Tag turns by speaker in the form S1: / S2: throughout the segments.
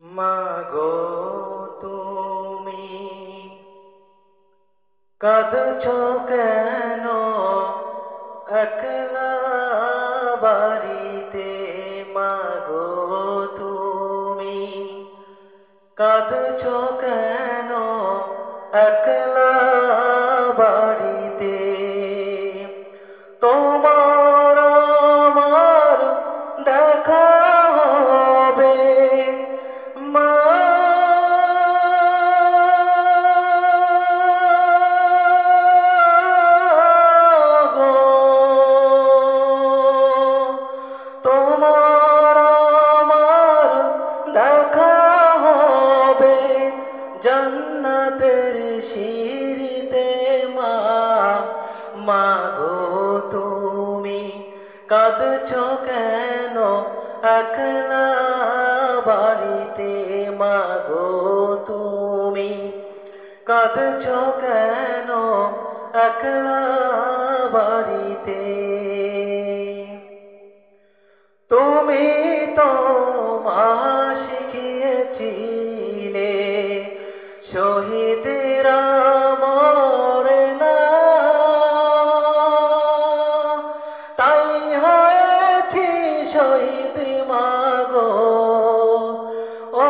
S1: মাগো তুমি কাঁদছো কেন একলা বাড়িতে? মাগো তুমি কাঁদছো কেন একলা বাড়িতে? তোমার আমার দেখা হবে মা গো। তোমার আমার দেখা হবে জান্নাতের সিঁড়িতে মা। মাগো তুমি কাঁদছো কেন একলা বাড়িতে? মাগো তুমি কাঁদছো কেন একলা বাড়িতে? তুমি তো মা শিখিয়েছিলে শহীদরা মরে না, তাই হয়েছি শহীদ মাগো।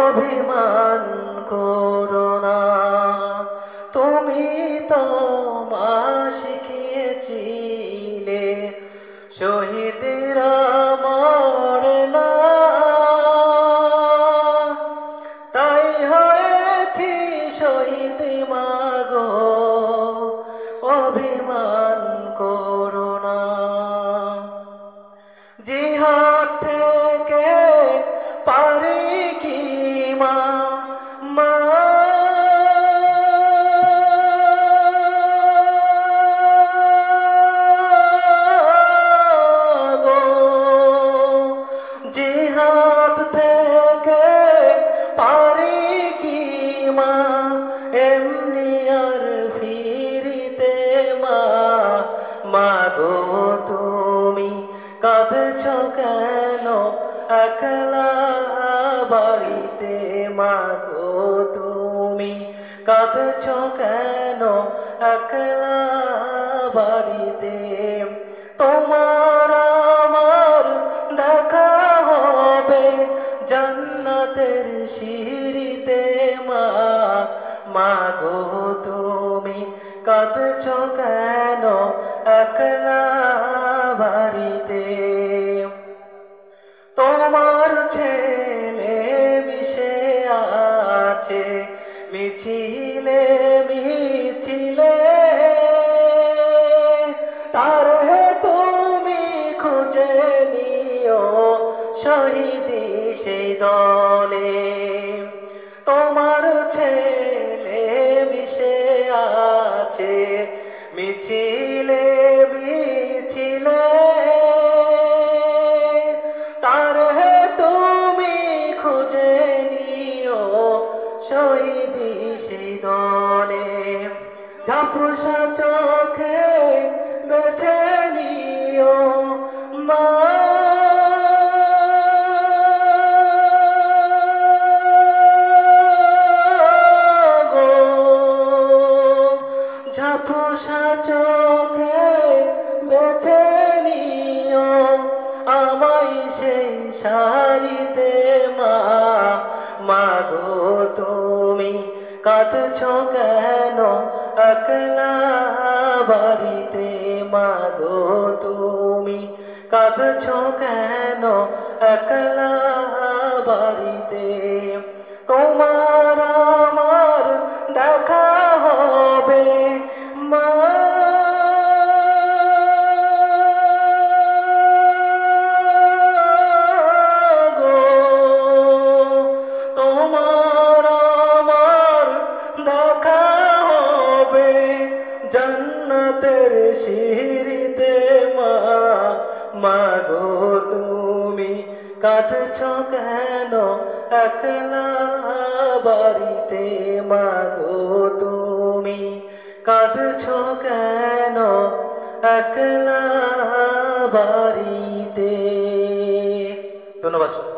S1: অভিমান করো না, তুমি তো মা শিখিয়েছিলে শহীদরা মরে না, তাই হয়েছি শহীদ মাগো। অভিমান করো না। জিহাদ থেকে পারি কি মা, মা গো। জিহাদ থেকে পারি কি মা এমনি আর ফিরিতে? মা মাগো তুমি কাঁদছো কেন একলা বাড়িতে? মাগো তুমি কাঁদছো কেন একলা বাড়িতে? তোমার আমার দেখা হবে জান্নাতের সিঁড়িতে মা। মাগো তুমি কাঁদছো কেন একলা বাড়িতে? তোমার ছেলে মিশে আছে মিছিলে মিছিলে, তার তুমি খুঁজে নিও শহীদি সেই দলে। তোমার ছেলে মিশে আছে মিছিলে মিছিলে, তার তুমি খুঁজে নিও শহীদি সেই দলে। ঝাপসা চোখে বেছে নিও মা গো। ঝাপসা চোখে বেছে নিও আমায় সেই সারিতে মা। মাগো তুমি কাঁদছো কেন একলা বাড়িতে? মাগো তুমি কাঁদছো কেন একলা বাড়িতে? তোমার আমার দেখা হবে মা গো। তোমার আমার দেখা হবে জান্নাতের সিঁড়িতে মা। মাগো তুমি কাঁদছো কেন একলা বাড়িতে? মাগো তুমি কাঁদছো কেন একলা বাড়িতে? ধন্যবাদ।